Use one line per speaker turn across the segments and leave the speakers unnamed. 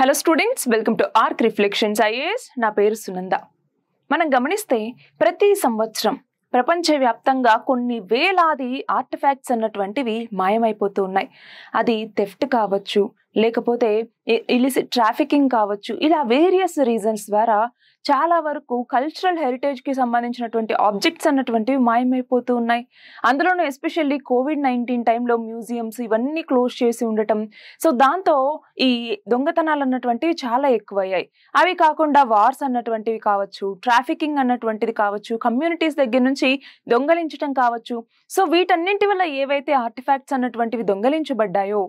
Hello students, welcome to arc reflections IAS. నా పేరు సునంద. మనం గమనిస్తే ప్రతి సంవత్సరం ప్రపంచవ్యాప్తంగా కొన్ని వేలాది ఆర్టిఫాక్ట్స్ అన్నటువంటివి మాయమైపోతూ ఉన్నాయి. అది థెఫ్ట్ కావచ్చు, లేకపోతే ఇలిసిట్ ట్రాఫికింగ్ కావచ్చు. ఇలా వేరియస్ రీజన్స్ ద్వారా చాలా వరకు కల్చరల్ హెరిటేజ్కి సంబంధించినటువంటి ఆబ్జెక్ట్స్ అన్నటువంటివి మాయమైపోతూ ఉన్నాయి. అందులోనూ ఎస్పెషల్లీ కోవిడ్-19 టైంలో మ్యూజియంస్ ఇవన్నీ క్లోజ్ చేసి ఉండటం, సో దాంతో ఈ దొంగతనాలు అన్నటువంటివి చాలా ఎక్కువయ్యాయి. అవి కాకుండా వార్స్ అన్నటువంటివి కావచ్చు, ట్రాఫికింగ్ అన్నటువంటిది కావచ్చు, కమ్యూనిటీస్ దగ్గర నుంచి దొంగలించడం కావచ్చు. సో వీటన్నింటి వల్ల ఏవైతే ఆర్టిఫాక్ట్స్ అన్నటువంటివి దొంగలించబడ్డాయో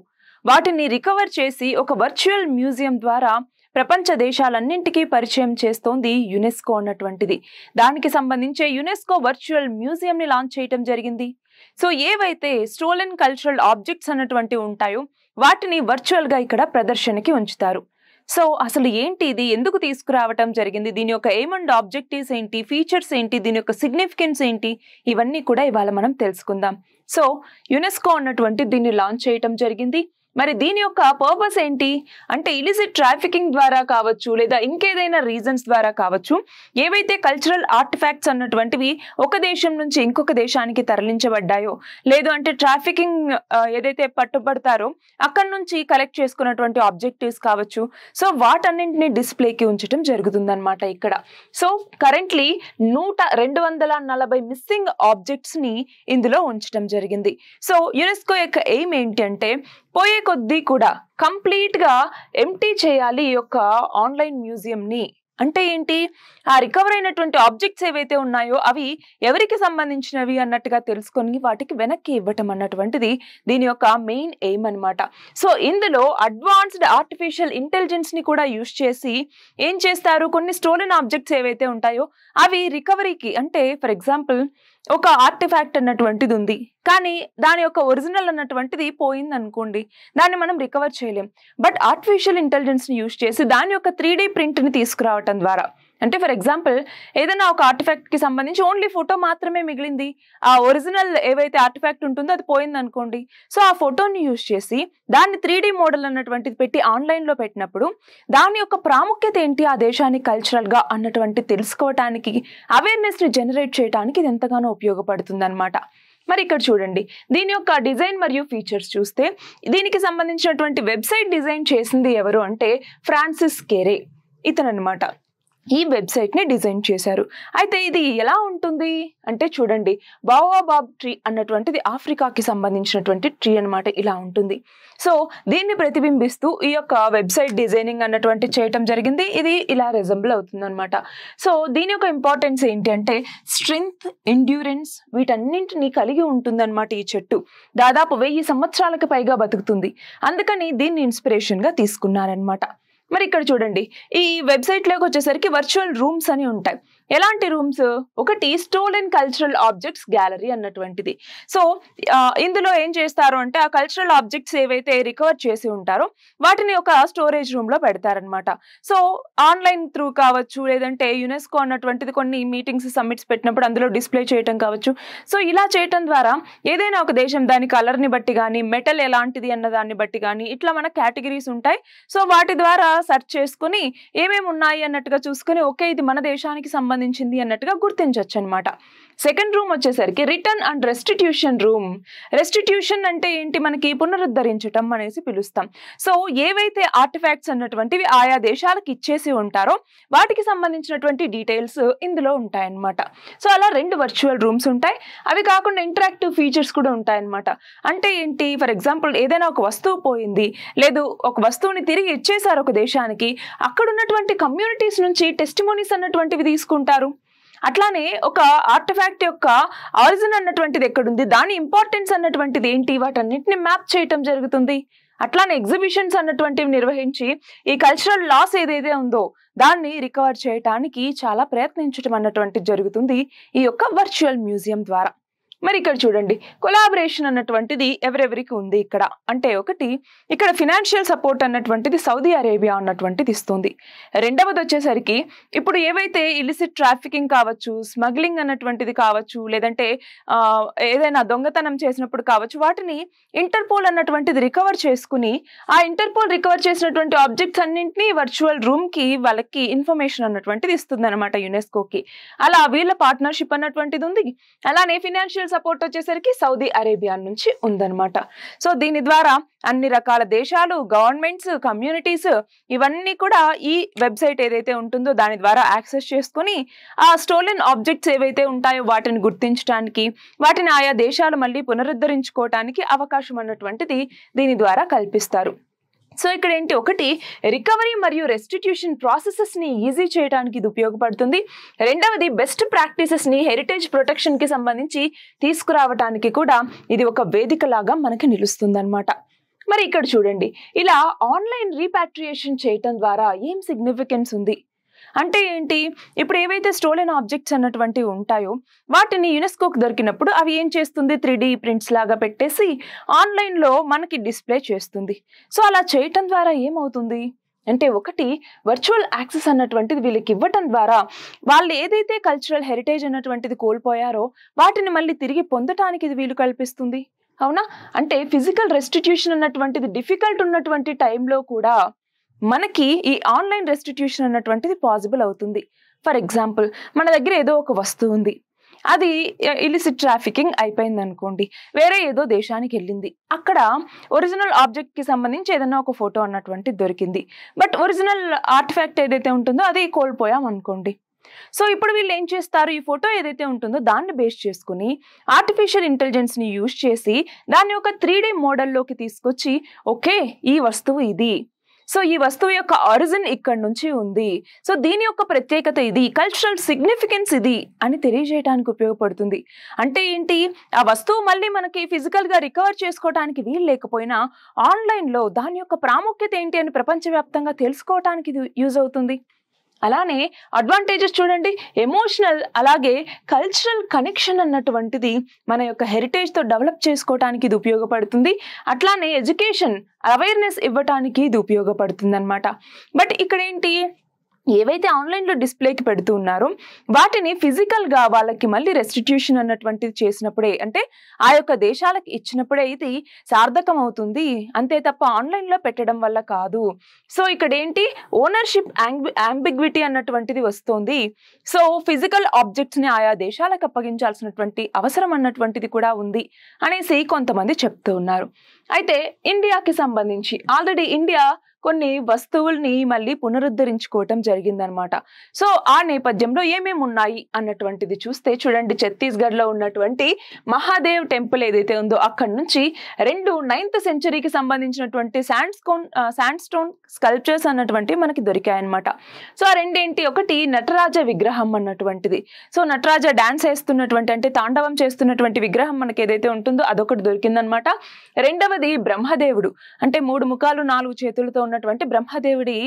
వాటిని రికవర్ చేసి ఒక వర్చువల్ మ్యూజియం ద్వారా ప్రపంచ దేశాలన్నింటికీ పరిచయం చేస్తోంది యునెస్కో అన్నటువంటిది. దానికి సంబంధించే యునెస్కో వర్చువల్ మ్యూజియంని లాంచ్ చేయడం జరిగింది. సో ఏవైతే స్టోలెన్ కల్చరల్ ఆబ్జెక్ట్స్ అన్నటువంటివి ఉంటాయో వాటిని వర్చువల్గా ఇక్కడ ప్రదర్శనకి ఉంచుతారు. సో అసలు ఏంటి ఇది, ఎందుకు తీసుకురావటం జరిగింది, దీని యొక్క ఎయిమ్ అండ్ ఆబ్జెక్టివ్స్ ఏంటి, ఫీచర్స్ ఏంటి, దీని యొక్క సిగ్నిఫికెన్స్ ఏంటి, ఇవన్నీ కూడా ఇవాళ మనం తెలుసుకుందాం. సో యునెస్కో అన్నటువంటి దీన్ని లాంచ్ చేయటం జరిగింది. మరి దీని యొక్క పర్పస్ ఏంటి అంటే ఇలిసిట్ ట్రాఫికింగ్ ద్వారా కావచ్చు, లేదా ఇంకేదైనా రీజన్స్ ద్వారా కావచ్చు, ఏవైతే కల్చరల్ ఆర్టిఫాక్ట్స్ అన్నటువంటివి ఒక దేశం నుంచి ఇంకొక దేశానికి తరలించబడ్డాయో, లేదు అంటే ట్రాఫికింగ్ ఏదైతే పట్టుబడతారో అక్కడ నుంచి కలెక్ట్ చేసుకున్నటువంటి ఆబ్జెక్టివ్స్ కావచ్చు, సో వాటన్నింటినీ డిస్ప్లేకి ఉంచడం జరుగుతుందన్నమాట ఇక్కడ. సో కరెంట్లీ 240 మిస్సింగ్ ఆబ్జెక్ట్స్ ని ఇందులో ఉంచడం జరిగింది. సో యునెస్కో యొక్క ఎయిమ్ ఏంటి అంటే పోయే కొద్దీ కూడా కంప్లీట్ గా ఎంటీ చేయాలి ఈ యొక్క ఆన్లైన్ మ్యూజియం ని. అంటే ఏంటి, ఆ రికవర్ అయినటువంటి ఆబ్జెక్ట్స్ ఏవైతే ఉన్నాయో అవి ఎవరికి సంబంధించినవి అన్నట్టుగా తెలుసుకొని వాటికి వెనక్కి ఇవ్వటం అన్నటువంటిది దీని యొక్క మెయిన్ ఎయిమ్ అన్నమాట. సో ఇందులో అడ్వాన్స్డ్ ఆర్టిఫిషియల్ ఇంటెలిజెన్స్ ని కూడా యూజ్ చేసి ఏం చేస్తారు, కొన్ని స్టోలెన్ ఆబ్జెక్ట్స్ ఏవైతే ఉంటాయో అవి రికవరీకి, అంటే ఫర్ ఎగ్జాంపుల్ ఒక ఆర్టిఫాక్ట్ అన్నటువంటిది ఉంది కానీ దాని యొక్క ఒరిజినల్ అన్నటువంటిది పోయింది అనుకోండి, దాన్ని మనం రికవర్ చేయలేం. బట్ ఆర్టిఫిషియల్ ఇంటెలిజెన్స్ ని యూజ్ చేసి దాని యొక్క 3D ప్రింట్ ని తీసుకురావటం ద్వారా, అంటే ఫర్ ఎగ్జాంపుల్ ఏదైనా ఒక ఆర్టిఫాక్ట్ కి సంబంధించి ఓన్లీ ఫోటో మాత్రమే మిగిలింది, ఆ ఒరిజినల్ ఏవైతే ఆర్టిఫాక్ట్ ఉంటుందో అది పోయింది అనుకోండి, సో ఆ ఫోటోని యూజ్ చేసి దాన్ని 3D మోడల్ అన్నటువంటిది పెట్టి ఆన్లైన్ లో పెట్టినప్పుడు దాని యొక్క ప్రాముఖ్యత ఏంటి ఆ దేశానికి కల్చరల్ గా అన్నటువంటి తెలుసుకోవటానికి, అవేర్నెస్ ని జనరేట్ చేయడానికి ఇది ఎంతగానో ఉపయోగపడుతుంది అనమాట. మరి ఇక్కడ చూడండి దీని యొక్క డిజైన్ మరియు ఫీచర్స్ చూస్తే, దీనికి సంబంధించినటువంటి వెబ్సైట్ డిజైన్ చేసింది ఎవరు అంటే ఫ్రాన్సిస్ కేరే ఇతను అనమాట. ఈ వెబ్సైట్ ని డిజైన్ చేశారు. అయితే ఇది ఎలా ఉంటుంది అంటే చూడండి, బాఓబాబ్ ట్రీ అన్నటువంటిది ఆఫ్రికాకి సంబంధించినటువంటి ట్రీ అనమాట. ఇలా ఉంటుంది. సో దీన్ని ప్రతిబింబిస్తూ ఈ యొక్క వెబ్సైట్ డిజైనింగ్ అన్నటువంటి చేయటం జరిగింది. ఇది ఇలా రిజంబుల్ అవుతుంది అనమాట. సో దీని యొక్క ఇంపార్టెన్స్ ఏంటి అంటే స్ట్రెంగ్త్, ఎండ్యూరెన్స్ వీటన్నింటినీ కలిగి ఉంటుంది అనమాట. ఈ చెట్టు దాదాపు 1000 సంవత్సరాలకు పైగా బతుకుతుంది. అందుకని దీన్ని ఇన్స్పిరేషన్ గా తీసుకున్నారనమాట. మరి ఇక్కడ చూడండి ఈ వెబ్సైట్ లోకి వచ్చేసరికి వర్చువల్ రూమ్స్ అని ఉంటాయి. ఎలాంటి రూమ్స్, ఒకటి స్టోలెన్ కల్చరల్ ఆబ్జెక్ట్స్ గ్యాలరీ అన్నటువంటిది. సో ఇందులో ఏం చేస్తారు అంటే ఆ కల్చరల్ ఆబ్జెక్ట్స్ ఏవైతే రికవర్ చేసి ఉంటారో వాటిని ఒక స్టోరేజ్ రూమ్ లో పెడతారనమాట. సో ఆన్లైన్ త్రూ కావచ్చు, లేదంటే యునెస్కో అన్నటువంటిది కొన్ని మీటింగ్స్ సమ్మిట్స్ పెట్టినప్పుడు అందులో డిస్ప్లే చేయటం కావచ్చు. సో ఇలా చేయటం ద్వారా ఏదైనా ఒక దేశం దాని కలర్ ని బట్టి కానీ, మెటల్ ఎలాంటిది అన్న దాన్ని బట్టి కానీ, ఇట్లా మన కేటగిరీస్ ఉంటాయి. సో వాటి ద్వారా సెర్చ్ చేసుకుని ఏమేమి ఉన్నాయి అన్నట్టుగా చూసుకుని ఓకే ఇది మన దేశానికి సంబంధించింది అన్నట్టుగా గుర్తించవచ్చు అనమాట. సెకండ్ రూమ్ వచ్చేసరికి return and restitution room. Restitution అంటే ఏంటి, మనకి పునరుద్ధరించటం అనేసి పిలుస్తాం. సో ఏవైతే ఆర్టిఫాక్ట్స్ అన్నటువంటివి ఆయా దేశాలకు ఇచ్చేసి ఉంటారో వాటికి సంబంధించినటువంటి డీటెయిల్స్ ఇందులో ఉంటాయన్నమాట. సో అలా 2 వర్చువల్ రూమ్స్ ఉంటాయి. అవి కాకుండా ఇంటరాక్టివ్ ఫీచర్స్ కూడా ఉంటాయన్నమాట. అంటే ఏంటి, ఫర్ ఎగ్జాంపుల్ ఏదైనా ఒక వస్తువు పోయింది, లేదు ఒక వస్తువుని తిరిగి ఇచ్చేసారు ఒక దేశానికి, అక్కడ ఉన్నటువంటి కమ్యూనిటీస్ నుంచి టెస్టిమోనీస్ అన్నటువంటివి తీసుకుంటారు. అట్లానే ఒక ఆర్టిఫాక్ట్ యొక్క ఆరిజిన్ అన్నటువంటిది ఎక్కడుంది, దాని ఇంపార్టెన్స్ అన్నటువంటిది ఏంటి, వాటన్నిటిని మ్యాప్ చేయటం జరుగుతుంది. అట్లానే ఎగ్జిబిషన్స్ అన్నటువంటివి నిర్వహించి ఈ కల్చరల్ లాస్ ఏదైతే ఉందో దాన్ని రికవర్ చేయటానికి చాలా ప్రయత్నించడం అన్నటువంటిది జరుగుతుంది ఈ యొక్క వర్చువల్ మ్యూజియం ద్వారా. మరి ఇక్కడ చూడండి, కొలాబరేషన్ అన్నటువంటిది ఎవరెవరికి ఉంది ఇక్కడ అంటే, ఒకటి ఇక్కడ ఫినాన్షియల్ సపోర్ట్ అన్నటువంటిది సౌదీ అరేబియా అన్నటువంటిది ఇస్తుంది. రెండవది వచ్చేసరికి ఇప్పుడు ఏవైతే ఇలిసిట్ ట్రాఫికింగ్ కావచ్చు, స్మగ్లింగ్ అన్నటువంటిది కావచ్చు, లేదంటే ఏదైనా దొంగతనం చేసినప్పుడు కావచ్చు, వాటిని ఇంటర్పోల్ అన్నటువంటిది రికవర్ చేసుకుని ఆ ఇంటర్పోల్ రికవర్ చేసినటువంటి ఆబ్జెక్ట్స్ అన్నింటినీ వర్చువల్ రూమ్ కి వాళ్ళకి ఇన్ఫర్మేషన్ అన్నటువంటిది ఇస్తుంది అనమాట యునెస్కోకి. అలా వీళ్ళ పార్ట్నర్షిప్ అన్నటువంటిది ఉంది. అలానే ఫినాన్షియల్ సపోర్ట్ వచ్చేసరికి సౌదీ అరేబియా నుంచి ఉందన్నమాట. సో దీని ద్వారా అన్ని రకాల దేశాలు, గవర్నమెంట్స్, కమ్యూనిటీస్ ఇవన్నీ కూడా ఈ వెబ్సైట్ ఏదైతే ఉంటుందో దాని ద్వారా యాక్సెస్ చేసుకుని ఆ స్టోలెన్ ఆబ్జెక్ట్స్ ఏవైతే ఉంటాయో వాటిని గుర్తించడానికి, వాటిని ఆయా దేశాలు మళ్ళీ పునరుద్ధరించుకోవటానికి అవకాశం అన్నటువంటిది దీని ద్వారా కల్పిస్తారు. సో ఇక్కడ ఏంటి, ఒకటి రికవరీ మరియు రెస్టిట్యూషన్ ప్రాసెసెస్ ని ఈజీ చేయడానికి ఇది ఉపయోగపడుతుంది. రెండవది బెస్ట్ ప్రాక్టీసెస్ ని హెరిటేజ్ ప్రొటెక్షన్ కి సంబంధించి తీసుకురావడానికి కూడా ఇది ఒక వేదిక లాగా మనకి నిలుస్తుంది అనమాట. మరి ఇక్కడ చూడండి, ఇలా ఆన్లైన్ రీపాట్రియేషన్ చేయటం ద్వారా ఏం సిగ్నిఫికెన్స్ ఉంది అంటే ఏంటి, ఇప్పుడు ఏవైతే స్టోలెన్ ఆబ్జెక్ట్స్ అన్నటువంటివి ఉంటాయో వాటిని యునెస్కోకి దొరికినప్పుడు అవి ఏం చేస్తుంది, 3D ప్రింట్స్ లాగా పెట్టేసి ఆన్లైన్లో మనకి డిస్ప్లే చేస్తుంది. సో అలా చేయటం ద్వారా ఏమవుతుంది అంటే, ఒకటి వర్చువల్ యాక్సెస్ అన్నటువంటిది వీళ్ళకి ఇవ్వటం ద్వారా వాళ్ళు ఏదైతే కల్చరల్ హెరిటేజ్ అన్నటువంటిది కోల్పోయారో వాటిని మళ్ళీ తిరిగి పొందటానికి ఇది వీలు కల్పిస్తుంది. అవునా, అంటే ఫిజికల్ రెస్టిట్యూషన్ అన్నటువంటిది డిఫికల్ట్ ఉన్నటువంటి టైంలో కూడా మనకి ఈ ఆన్లైన్ రెస్టిట్యూషన్ అన్నటువంటిది పాసిబుల్ అవుతుంది. ఫర్ ఎగ్జాంపుల్, మన దగ్గర ఏదో ఒక వస్తువు ఉంది, అది ఇలిసిట్ ట్రాఫికింగ్ అయిపోయింది అనుకోండి, వేరే ఏదో దేశానికి వెళ్ళింది, అక్కడ ఒరిజినల్ ఆబ్జెక్ట్ కి సంబంధించి ఏదైనా ఒక ఫోటో అన్నటువంటిది దొరికింది, బట్ ఒరిజినల్ ఆర్టిఫాక్ట్ ఏదైతే ఉంటుందో అది కోల్పోయాం అనుకోండి. సో ఇప్పుడు వీళ్ళు ఏం చేస్తారు, ఈ ఫోటో ఏదైతే ఉంటుందో దాన్ని బేస్ చేసుకుని ఆర్టిఫిషియల్ ఇంటెలిజెన్స్ ని యూజ్ చేసి దాన్ని ఒక 3D మోడల్లోకి తీసుకొచ్చి, ఓకే ఈ వస్తువు ఇది, సో ఈ వస్తువు యొక్క ఆరిజిన్ ఇక్కడ నుంచి ఉంది, సో దీని యొక్క ప్రత్యేకత ఇది, కల్చరల్ సిగ్నిఫికెన్స్ ఇది అని తెలియజేయడానికి ఉపయోగపడుతుంది. అంటే ఏంటి, ఆ వస్తువు మళ్ళీ మనకి ఫిజికల్ గా రికవర్ చేసుకోవడానికి వీలు లేకపోయినా ఆన్లైన్ లో దాని యొక్క ప్రాముఖ్యత ఏంటి అని ప్రపంచవ్యాప్తంగా తెలుసుకోవడానికి ఇది యూజ్ అవుతుంది. అలానే అడ్వాంటేజెస్ చూడండి, ఎమోషనల్ అలాగే కల్చరల్ కనెక్షన్ అన్నటువంటిది మన యొక్క హెరిటేజ్తో డెవలప్ చేసుకోవడానికి ఇది ఉపయోగపడుతుంది. అట్లానే ఎడ్యుకేషన్ అవేర్నెస్ ఇవ్వటానికి ఇది ఉపయోగపడుతుంది అనమాట. బట్ ఇక్కడ ఏంటి, ఏవైతే ఆన్లైన్లో డిస్ప్లేకి పెడుతూ ఉన్నారో వాటిని ఫిజికల్గా వాళ్ళకి మళ్ళీ రెస్టిట్యూషన్ అన్నటువంటిది చేసినప్పుడే, అంటే ఆ యొక్క దేశాలకు ఇచ్చినప్పుడే ఇది సార్థకం అవుతుంది, అంతే తప్ప ఆన్లైన్లో పెట్టడం వల్ల కాదు. సో ఇక్కడ ఏంటి, ఓనర్షిప్ అంబిగ్విటీ అన్నటువంటిది వస్తుంది. సో ఫిజికల్ ఆబ్జెక్ట్స్ని ఆయా దేశాలకు అప్పగించాల్సినటువంటి అవసరం అన్నటువంటిది కూడా ఉంది అనేసి కొంతమంది చెప్తూ ఉన్నారు. అయితే ఇండియాకి సంబంధించి ఆల్రెడీ ఇండియా కొన్ని వస్తువుల్ని మళ్ళీ పునరుద్ధరించుకోవటం జరిగిందనమాట. సో ఆ నేపథ్యంలో ఏమేమి ఉన్నాయి అన్నటువంటిది చూస్తే చూడండి, ఛత్తీస్గఢ్లో ఉన్నటువంటి మహాదేవ్ టెంపుల్ ఏదైతే ఉందో అక్కడి నుంచి 2 9th సెంచరీకి సంబంధించినటువంటి శాండ్స్టోన్ స్కల్ప్చర్స్ అన్నటువంటివి మనకి దొరికాయన్నమాట. సో ఆ రెండేంటి, ఒకటి నటరాజ విగ్రహం అన్నటువంటిది, సో నటరాజ డాన్స్ వేస్తున్నటువంటి అంటే తాండవం చేస్తున్నటువంటి విగ్రహం మనకి ఏదైతే ఉంటుందో అదొకటి దొరికిందనమాట. రెండవది బ్రహ్మదేవుడు, అంటే 3 ముఖాలు 4 చేతులతో ఉన్నటువంటి బ్రహ్మదేవుడి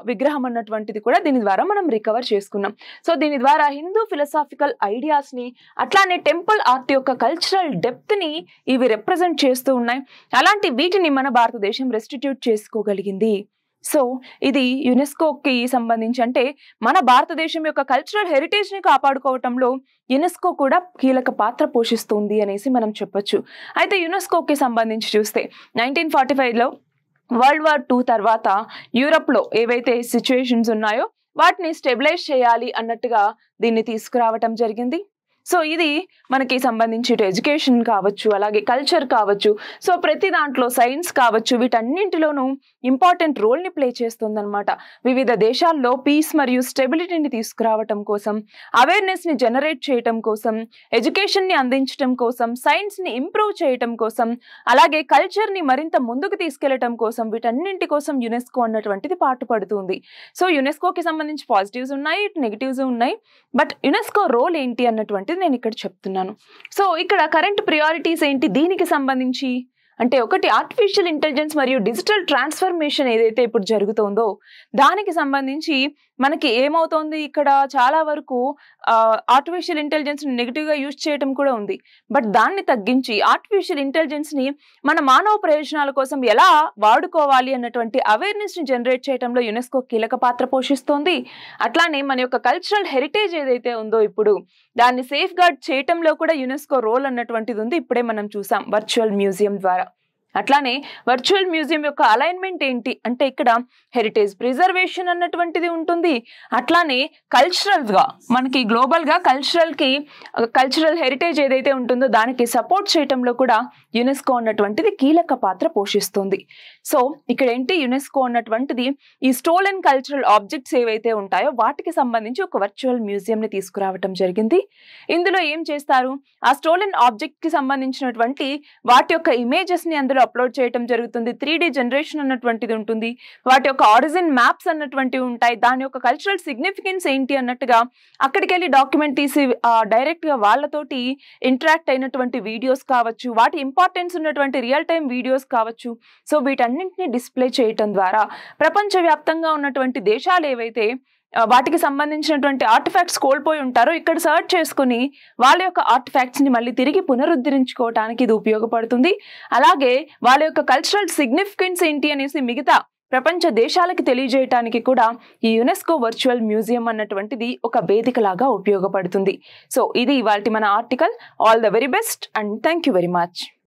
విగ్రహం అన్నటువంటిది కూడా దీని ద్వారా మనం రికవర్ చేసుకున్నాం. సో దీని ద్వారా హిందూ ఫిలసాఫికల్ ఐడియాస్ ని అట్లానే టెంపుల్ ఆర్ట్ యొక్క కల్చరల్ డెప్త్ ని ఇవి రిప్రజెంట్ చేస్తూ ఉన్నాయి. అలాంటి వీటిని మన భారతదేశం రెస్టిట్యూట్ చేసుకోగలిగింది. సో ఇది యునెస్కోకి సంబంధించి, అంటే మన భారతదేశం యొక్క కల్చరల్ హెరిటేజ్ ని కాపాడుకోవటంలో యునెస్కో కూడా కీలక పాత్ర పోషిస్తుంది అనేసి మనం చెప్పొచ్చు. అయితే యునెస్కోకి సంబంధించి చూస్తే 1945లో వరల్డ్ వార్ 2 తర్వాత యూరప్లో ఏవైతే సిచ్యువేషన్స్ ఉన్నాయో వాటిని స్టెబిలైజ్ చేయాలి అన్నట్టుగా దీన్ని తీసుకురావటం జరిగింది. సో ఇది మనకి సంబంధించి ఎడ్యుకేషన్ కావచ్చు, అలాగే కల్చర్ కావచ్చు, సో ప్రతి దాంట్లో సైన్స్ కావచ్చు, వీటన్నింటిలోనూ ఇంపార్టెంట్ రోల్ని ప్లే చేస్తుందన్నమాట. వివిధ దేశాల్లో పీస్ మరియు స్టెబిలిటీని తీసుకురావటం కోసం, అవేర్నెస్ని జనరేట్ చేయటం కోసం, ఎడ్యుకేషన్ని అందించడం కోసం, సైన్స్ని ఇంప్రూవ్ చేయటం కోసం, అలాగే కల్చర్ని మరింత ముందుకు తీసుకెళ్లటం కోసం, వీటన్నింటి కోసం యునెస్కో అన్నటువంటిది పాటుపడుతుంది. సో యునెస్కోకి సంబంధించి పాజిటివ్స్ ఉన్నాయి, నెగిటివ్స్ ఉన్నాయి, బట్ యునెస్కో రోల్ ఏంటి అన్నటువంటి నేను ఇక్కడ చెప్తున్నాను. సో ఇక్కడ కరెంట్ ప్రియారిటీస్ ఏంటి దీనికి సంబంధించి అంటే, ఒకటి ఆర్టిఫిషియల్ ఇంటెలిజెన్స్ మరియు డిజిటల్ ట్రాన్స్ఫర్మేషన్ ఏదైతే ఇప్పుడు జరుగుతుందో దానికి సంబంధించి మనకి ఏమవుతోంది ఇక్కడ చాలా వరకు ఆర్టిఫిషియల్ ఇంటెలిజెన్స్ ని నెగిటివ్ గా యూజ్ చేయడం కూడా ఉంది. బట్ దాన్ని తగ్గించి ఆర్టిఫిషియల్ ఇంటెలిజెన్స్ ని మన మానవ ప్రయోజనాల కోసం ఎలా వాడుకోవాలి అన్నటువంటి అవేర్నెస్ ని జనరేట్ చేయడంలో యునెస్కో కీలక పాత్ర పోషిస్తోంది. అట్లానే మన యొక్క కల్చరల్ హెరిటేజ్ ఏదైతే ఉందో ఇప్పుడు దాన్ని సేఫ్ గార్డ్ చేయటంలో కూడా యునెస్కో రోల్ అన్నటువంటిది ఉంది. ఇప్పుడే మనం చూసాం వర్చువల్ మ్యూజియం ద్వారా. అట్లానే వర్చువల్ మ్యూజియం యొక్క అలైన్మెంట్ ఏంటి అంటే ఇక్కడ హెరిటేజ్ ప్రిజర్వేషన్ అన్నటువంటిది ఉంటుంది. అట్లానే కల్చరల్ గా మనకి గ్లోబల్ గా కల్చరల్ హెరిటేజ్ ఏదైతే ఉంటుందో దానికి సపోర్ట్ చేయటంలో కూడా యునెస్కో అన్నటువంటిది కీలక పాత్ర పోషిస్తుంది. సో ఇక్కడ ఏంటి యునెస్కో అన్నటువంటిది ఈ స్టోలెన్ కల్చరల్ ఆబ్జెక్ట్స్ ఏవైతే ఉంటాయో వాటికి సంబంధించి ఒక వర్చువల్ మ్యూజియం ని తీసుకురావటం జరిగింది. ఇందులో ఏం చేస్తారు, ఆ స్టోలెన్ ఆబ్జెక్ట్ కి సంబంధించినటువంటి వాటి యొక్క ఇమేజెస్ ని అందులో అప్లోడ్ చేయడం జరుగుతుంది. 3D జనరేషన్ అన్నటువంటిది ఉంటుంది. వాటి యొక్క ఆరిజిన్ మ్యాప్స్ అన్నటువంటివి ఉంటాయి. దాని యొక్క కల్చరల్ సిగ్నిఫికెన్స్ ఏంటి అన్నట్టుగా అక్కడికి వెళ్ళి డాక్యుమెంట్ తీసి డైరెక్ట్ గా వాళ్ళతోటి ఇంటరాక్ట్ అయినటువంటి వీడియోస్ కావచ్చు, వాటి ఇంపార్టెన్స్ ఉన్నటువంటి రియల్ టైమ్ వీడియోస్ కావచ్చు. సో వీటన్నింటినీ డిస్ప్లే చేయటం ద్వారా ప్రపంచవ్యాప్తంగా ఉన్నటువంటి దేశాలు ఏవైతే వాటికి సంబంధించినటువంటి ఆర్టిఫాక్ట్స్ కోల్పోయి ఉంటారో ఇక్కడ సర్చ్ చేసుకుని వాళ్ళ యొక్క ఆర్టిఫాక్ట్స్ ని మళ్ళీ తిరిగి పునరుద్ధరించుకోవడానికి ఇది ఉపయోగపడుతుంది. అలాగే వాళ్ళ యొక్క కల్చరల్ సిగ్నిఫికెన్స్ ఏంటి అనేసి మిగతా ప్రపంచ దేశాలకి తెలియజేయటానికి కూడా ఈ యునెస్కో వర్చువల్ మ్యూజియం అన్నటువంటిది ఒక వేదికలాగా ఉపయోగపడుతుంది. సో ఇది ఇవాల్టి మన article. All the very best and thank you very much.